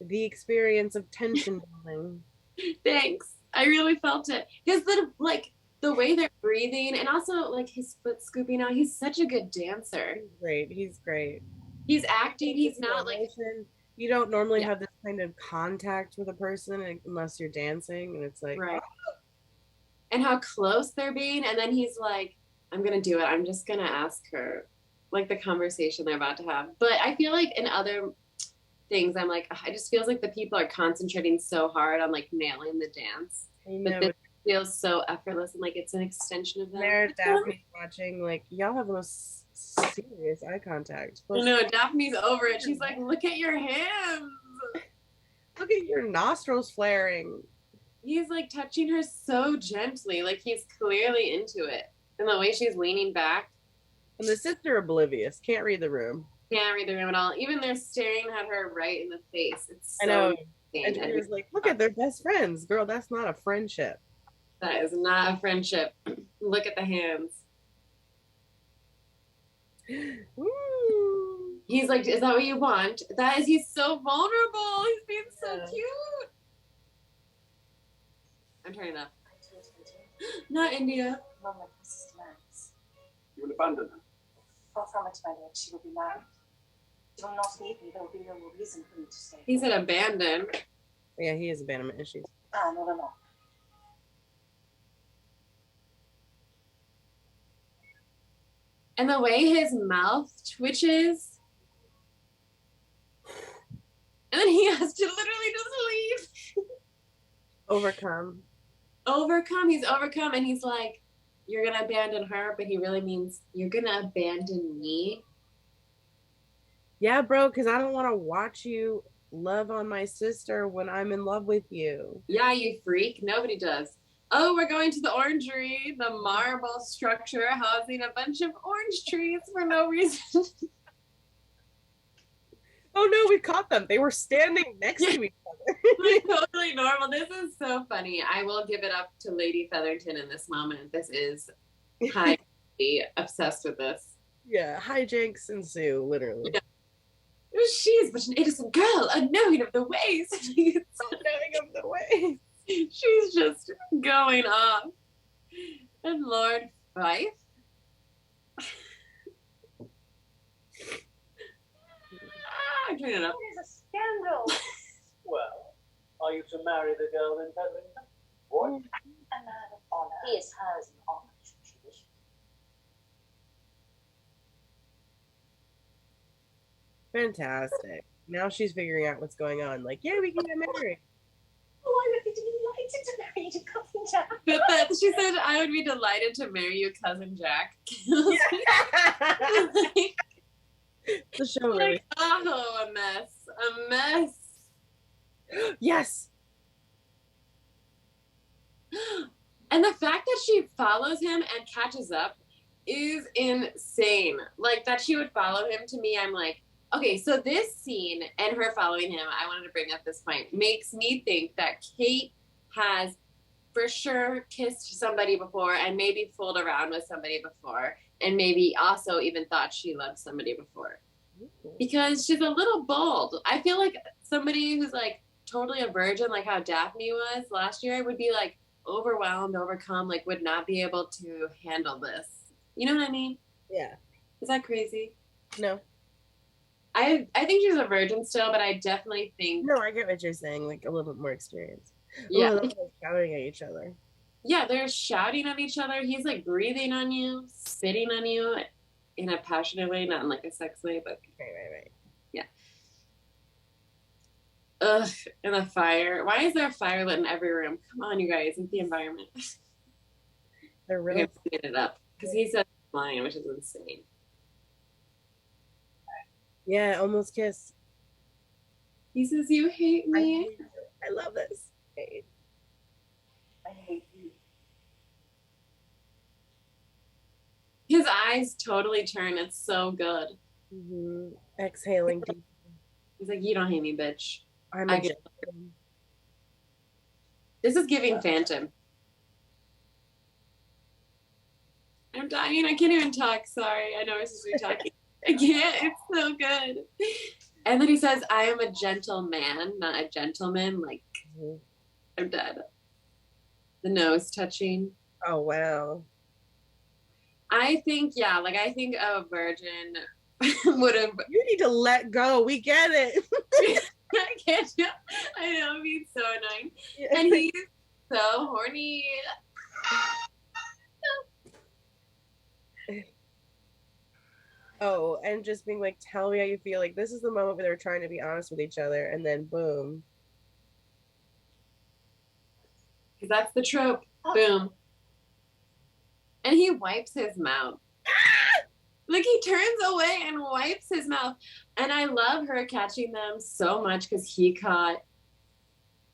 the experience of tension building. Thanks. I really felt it because the way they're breathing and also like his foot scooping out. He's such a good dancer. He's great. He's acting. He's not like you don't normally have this kind of contact with a person unless you're dancing, and it's like right. And how close they're being, and then he's like, I'm gonna do it. I'm just gonna ask her, like the conversation they're about to have. But I feel like in other things, I'm like, I just feels like the people are concentrating so hard on like nailing the dance. But this feels so effortless and like it's an extension of them. There, Daphne's watching, like, y'all have the most serious eye contact. I know, Daphne's over it. She's like, look at your hands. Look at your nostrils flaring. He's like touching her so gently, like he's clearly into it. And the way she's leaning back. And the sister oblivious, can't read the room. Can't read the room at all. Even they're staring at her right in the face. It's so I know. insane. And she was like, look at their best friends. Girl, that's not a friendship. That is not a friendship. Look at the hands. Woo. He's like, is that what you want? He's so vulnerable. He's being so cute. I'm turning up. Not India. Mum went for Sister Mary's. You will abandon her. Far from it, my lord. She will be married. She will not leave me. There will be no more reason for me to stay. He said abandon. Yeah, he has abandonment issues. No, no, no. And the way his mouth twitches. And then he has to literally just leave. Overcome. He's overcome, and he's like, you're gonna abandon her, but he really means you're gonna abandon me. Yeah, bro, because I don't want to watch you love on my sister when I'm in love with you. Yeah, you freak. Nobody does. Oh, we're going to the orangery, the marble structure housing a bunch of orange trees for no reason. Oh no, we caught them. They were standing next to each other. Like, totally normal. This is so funny. I will give it up to Lady Featherton in this moment. This is highly obsessed with this. Yeah, hijinks ensue, literally. Yeah. She is but an innocent girl, unknowing of the ways. Unknowing of the ways. She's just going off. And Lord Fife. I'm turning it up. It is a scandal. Well, are you to marry the girl in Featherington? What? A man of honor. He is hers in honor, should she wish. Fantastic. Now she's figuring out what's going on. Like, yeah, we can get married. Oh, I would be delighted to marry you, Cousin Jack. But she said, I would be delighted to marry you, Cousin Jack. The show really. Like, oh, a mess. A mess. Yes. And the fact that she follows him and catches up is insane. Like, that she would follow him, to me, I'm like, okay, so this scene and her following him, I wanted to bring up this point, makes me think that Kate has for sure kissed somebody before and maybe fooled around with somebody before and maybe also even thought she loved somebody before. Because she's a little bold. I feel like somebody who's like totally a virgin, like how Daphne was last year, would be like overwhelmed, overcome, like would not be able to handle this. You know what I mean? Yeah. Is that crazy? No. I think she's a virgin still, but I definitely think No, I get what you're saying. Like a little bit more experience. yeah. Oh, they're shouting at each other. Yeah, they're shouting at each other. He's like breathing on you, spitting on you in a passionate way, not in like a sex way, but Right. yeah. Ugh, and a fire. Why is there a fire lit in every room? Come on, you guys, it's the environment. They're We're really gonna speed it up because he said line, which is insane. yeah, almost kiss. He says, "You hate me." I love this. Hey. I hate you. His eyes totally turn. It's so good. Mm-hmm. Exhaling deep. He's like, "You don't hate me, bitch." I'm I a get This is giving Phantom. I'm dying. I can't even talk. Sorry. I know we're supposed to be talking. I can't. It's so good. And then he says, "I am a gentleman, not a gentleman." Like, I'm dead. The nose touching. Oh wow. I think, yeah, like I think a virgin would have. You need to let go. We get it. I can't. I know. It'd be so annoying. Yeah. And he's so horny. Oh, and just being like, tell me how you feel. Like, this is the moment where they're trying to be honest with each other, and then boom. Because that's the trope. Boom. And he wipes his mouth. Like, he turns away and wipes his mouth. And I love her catching them so much because he caught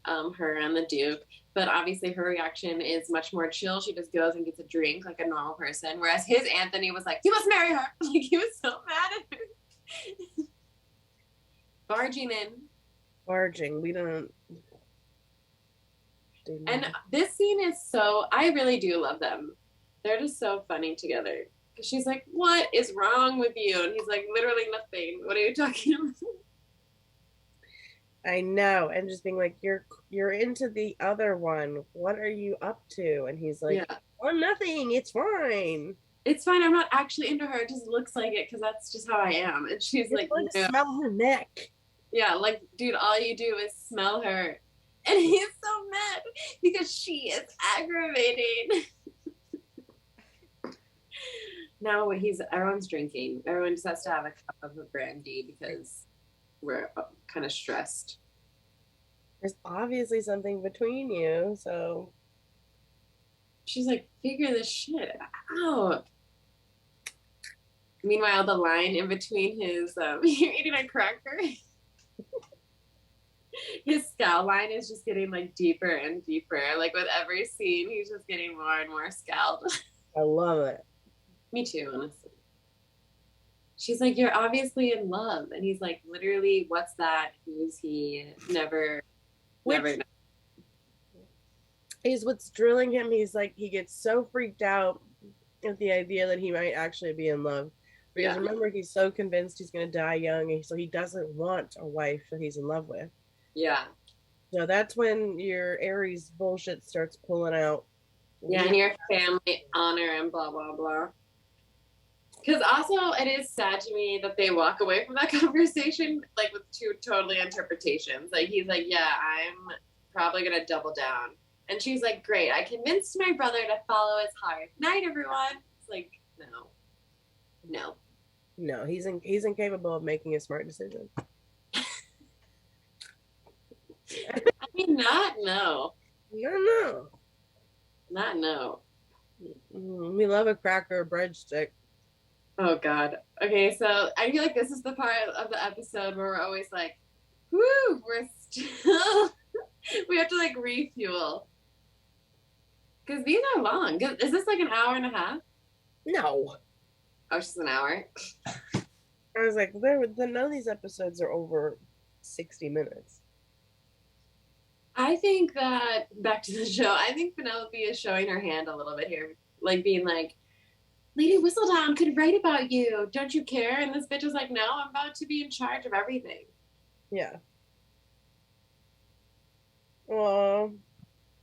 her and the Duke. But obviously her reaction is much more chill. She just goes and gets a drink like a normal person. Whereas his Anthony was like, "You must marry her." Like, he was so mad at her. Barging in. Barging. We don't. And this scene is so, I really do love them. They're just so funny together. Because she's like, "What is wrong with you?" And he's like, "Literally nothing. What are you talking about?" I know, and just being like, you're into the other one. What are you up to? And he's like, Yeah. "Oh, nothing. It's fine. It's fine. I'm not actually into her. It just looks like it because that's just how I am. And she's You're like, going to "No." smell her neck." Yeah, like, dude, all you do is smell her. And he's so mad because she is aggravating. Now everyone's drinking. Everyone just has to have a cup of a brandy because we're kind of stressed. There's obviously something between you, so She's like, "Figure this shit out." Meanwhile, the line in between his, you're eating a cracker. His scowl line is just getting like deeper and deeper. Like with every scene, he's just getting more and more scowled. I love it. Me too, honestly. She's like, "You're obviously in love." And he's like, "Literally, what's that? Who's he?" Never. Is what's drilling him. He's like, he gets so freaked out at the idea that he might actually be in love. Because remember, he's so convinced he's going to die young, and so he doesn't want a wife that he's in love with. Yeah. So that's when your Aries bullshit starts pulling out. Yeah, and your family honor and blah, blah, blah. Because also, it is sad to me that they walk away from that conversation, like, with two totally interpretations. Like, he's like, "Yeah, I'm probably going to double down." And she's like, "Great, I convinced my brother to follow his heart. Night, everyone." It's like, no. No, he's incapable of making a smart decision. I mean, not no. No. Not no. We love a cracker or breadstick. Oh, God. Okay, so I feel like this is the part of the episode where we're always like, whoo, we're still, we have to like refuel. Because these are long. Is this like an hour and a half? No. Oh, it's just an hour? I was like, none of these episodes are over 60 minutes. I think that, back to the show, I think Penelope is showing her hand a little bit here. Like being like, "Lady Whistledown could write about you. Don't you care?" And this bitch is like, "No, I'm about to be in charge of everything." Yeah. Well,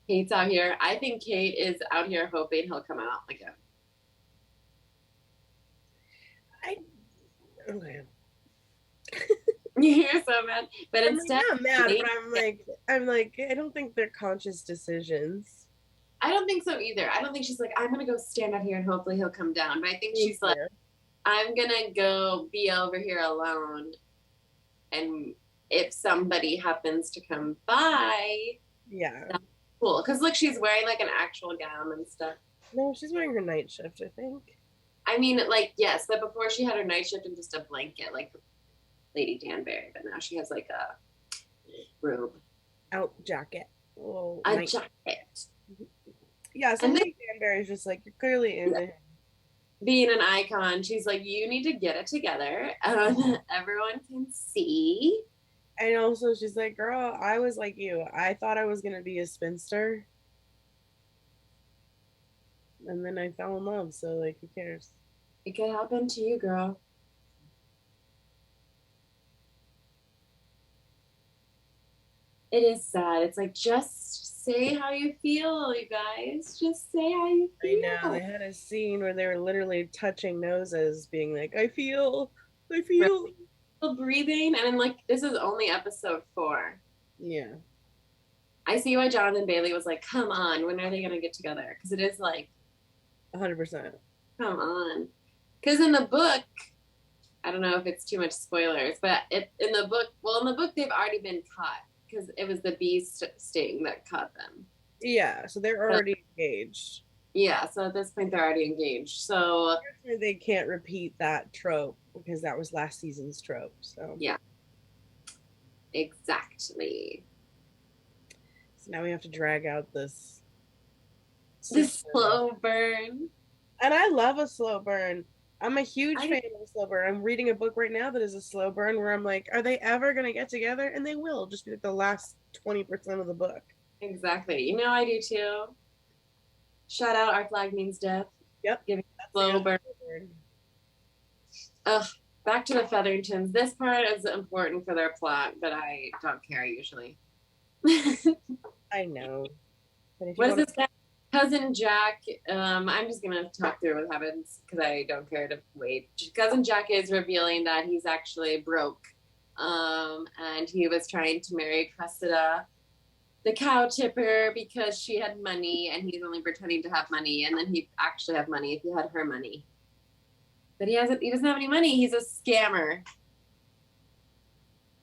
Kate's out here. I think Kate is out here hoping he'll come out again. okay. You're so mad. But I'm instead, not mad, they- but I'm like, I don't think they're conscious decisions. I don't think so either. I don't think she's like, I'm gonna go stand out here and hopefully he'll come down. But I think she's like, I'm gonna go be over here alone, and if somebody happens to come by, yeah. that's cool. Because look, she's wearing like an actual gown and stuff. No, she's wearing her night shift, I think. I mean, like, yes, but before she had her night shift and just a blanket, like Lady Danbury. But now she has like a robe, Out jacket. Well, a night- jacket. Yeah, so And Lady Danbury's just like, you're clearly into him. Being an icon, she's like, you need to get it together. Everyone can see. And also, she's like, girl, I was like you. I thought I was going to be a spinster. And then I fell in love, so, like, who cares? It could happen to you, girl. It is sad. It's like, just say how you feel, you guys. Just say how you I feel. know, they had a scene where they were literally touching noses, being like, I feel. Still breathing. And then, like, this is only episode 4. Yeah. I see why Jonathan Bailey was like, come on, when are they going to get together? Because it is like, 100%. come on. Because in the book, I don't know if it's too much spoilers, but in the book, they've already been caught because it was the bee sting that caught them. Yeah, so they're already engaged. Yeah, so at this point, they're already engaged. So Unfortunately, they can't repeat that trope because that was last season's trope. So yeah, exactly. So now we have to drag out this slow burn. And I love a slow burn. I'm a huge I- fan of a slow burn. I'm reading a book right now that is a slow burn where I'm like, are they ever going to get together? And they will, just be like the last 20% of the book. Exactly. You know, I do too. Shout out, Our Flag Means Death. Yep. Giving slow burn. Ugh. Back to the Featheringtons. This part is important for their plot, but I don't care usually. I know. But if you What is wanna- this guy? Cousin Jack. I'm just gonna talk through what happens because I don't care to wait. Cousin Jack is revealing that he's actually broke, and he was trying to marry Cressida, the cow tipper, because she had money, and he's only pretending to have money, and then he'd actually have money if he had her money. But he doesn't have any money. He's a scammer,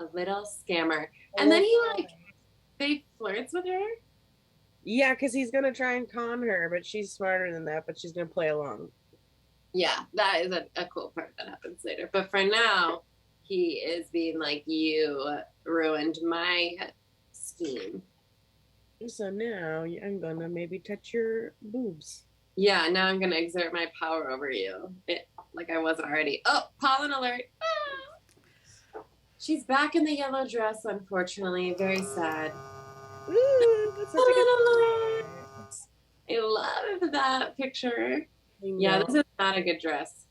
a little scammer, and then they flirts with her. Yeah, because he's going to try and con her, but she's smarter than that, but she's going to play along. Yeah, that is a cool part that happens later. But for now, he is being like, you ruined my scheme. So now I'm going to maybe touch your boobs. Yeah, now I'm going to exert my power over you. Like I was already. Oh, pollen alert. Ah! She's back in the yellow dress, unfortunately. Very sad. Ooh, that's such a good I love that picture. I Yeah, know. this is not a good dress.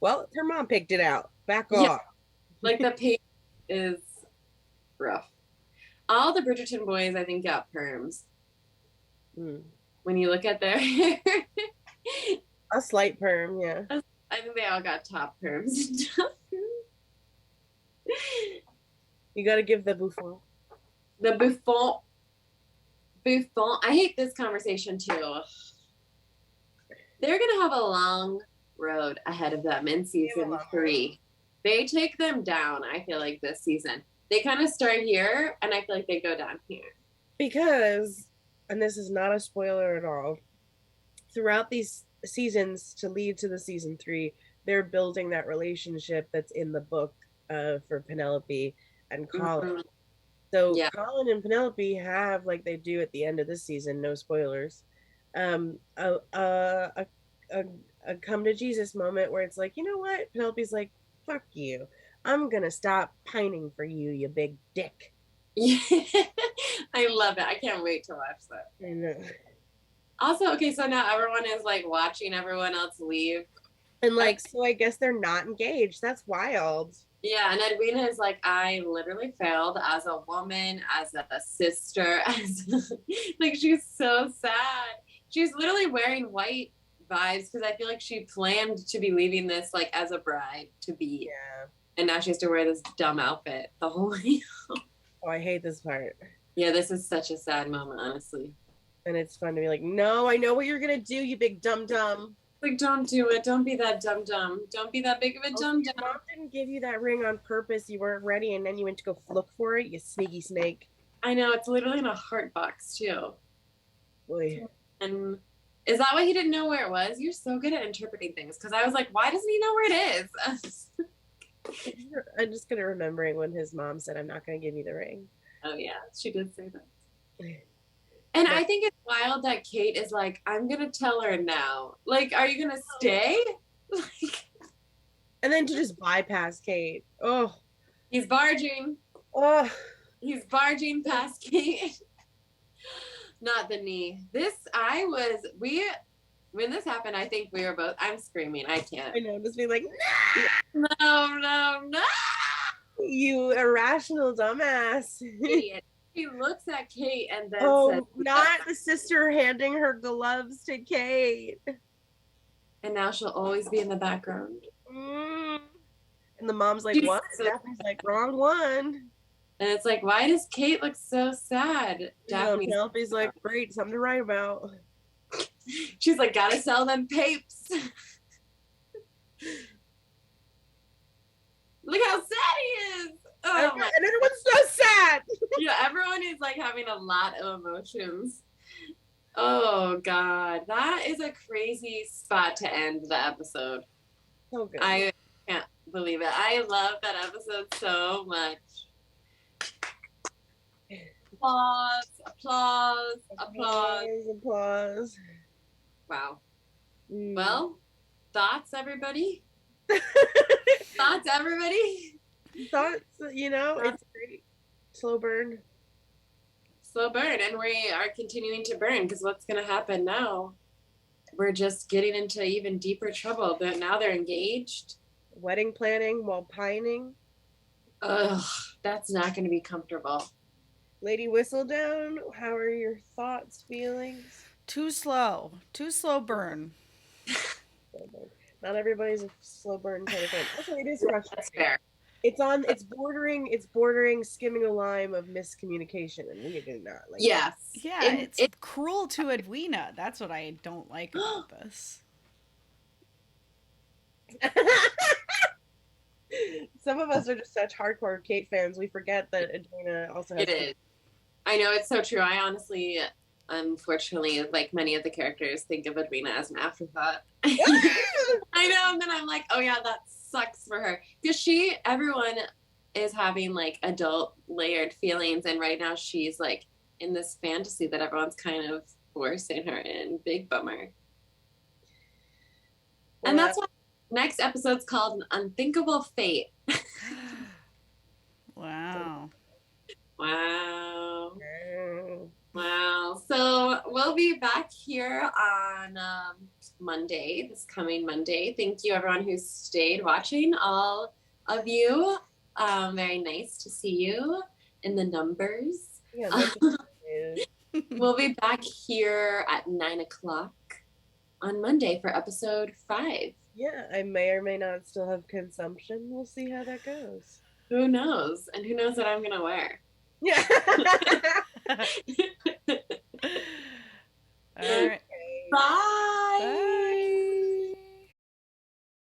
Well, her mom picked it out. Back Yeah. off. Like the paint is rough. All the Bridgerton boys, I think, got perms. Mm. When you look at their hair, A slight perm, yeah. I think they all got top perms. You got to give the Buffon. The Buffon. I hate this conversation too. They're gonna have a long road ahead of them in season 3. They take them down, I feel like, this season. They kind of start here, and I feel like they go down here. Because, and this is not a spoiler at all, throughout these seasons to lead to the season 3, they're building that relationship that's in the book for Penelope and Colin. Mhm. So Yeah. Colin and Penelope have, like they do at the end of this season, no spoilers, a come to Jesus moment where it's like, you know what? Penelope's like, fuck you. I'm gonna stop pining for you, you big dick. Yeah. I love it. I can't wait to watch that. I know. Also, okay, so now everyone is like watching everyone else leave. And like, so I guess they're not engaged. That's wild. Yeah, and Edwina is like, I literally failed as a woman, as a sister, as like she's so sad. She's literally wearing white vibes because I feel like she planned to be leaving this like as a bride to be. Yeah. And now she has to wear this dumb outfit the whole way. Oh, I hate this part. Yeah, this is such a sad moment, honestly. And it's fun to be like, no, I know what you're gonna do, you big dum-dum. Like, don't do it. Don't be that dumb. Don't be that big of a Also, dumb. your mom didn't give you that ring on purpose. You weren't ready, and then you went to go look for it, you sneaky snake. I know, it's literally in a heart box, too. Boy. And is that why he didn't know where it was? You're so good at interpreting things. Because I was like, why doesn't he know where it is? I'm just gonna remembering when his mom said, I'm not gonna give you the ring. Oh, yeah, she did say that. And I think it's wild that Kate is like, I'm going to tell her now. Like, are you going to stay? Like, And then to just bypass Kate. Oh. He's barging. Oh. He's barging past Kate. Not the knee. When this happened, I think we were both, I'm screaming. I can't. I know, just being like, No. you irrational dumbass. Idiot. He looks at Kate and then says, not the sister handing her gloves to Kate. and now she'll always be in the background. And the mom's like, what? Daphne's like, wrong one. And it's like, why does Kate look so sad? Daphne's like, great, something to write about. She's like, gotta sell them papes. Look how sad he is. Oh, and everyone's so sad. Yeah, everyone is like having a lot of emotions. Oh God, that is a crazy spot to end the episode. So good. I can't believe it. I love that episode so much. Applause. Wow. Well, thoughts, everybody? Thoughts, everybody? Thoughts, it's great. Slow burn. And we are continuing to burn, because what's going to happen now? We're just getting into even deeper trouble, but now they're engaged. Wedding planning while pining. Ugh, that's not going to be comfortable. Lady Whistledown, how are your thoughts, feelings? Too slow burn. Not everybody's a slow burn kind of thing. Also, it is frustrating. That's fair. It's bordering skimming a line of miscommunication, and we do not like. Yes. Yeah, it's cruel to Edwina. That's what I don't like about this. Some of us are just such hardcore Kate fans. We forget that Edwina also has. It is. I know, it's so true. I honestly, unfortunately, like many of the characters, think of Edwina as an afterthought. I know, and then I'm like, oh yeah, that sucks for her. Because everyone is having like adult layered feelings, and right now she's like in this fantasy that everyone's kind of forcing her in. Big bummer. Well, and that's why next episode's called An Unthinkable Fate. Wow. So we'll be back here on Monday, this coming Monday. Thank you, everyone who stayed watching. All of you. Very nice to see you in the numbers. Yeah, we'll be back here at 9:00 on Monday for episode 5. Yeah, I may or may not still have consumption. We'll see how that goes. Who knows? And who knows what I'm going to wear? Yeah. All right. Bye.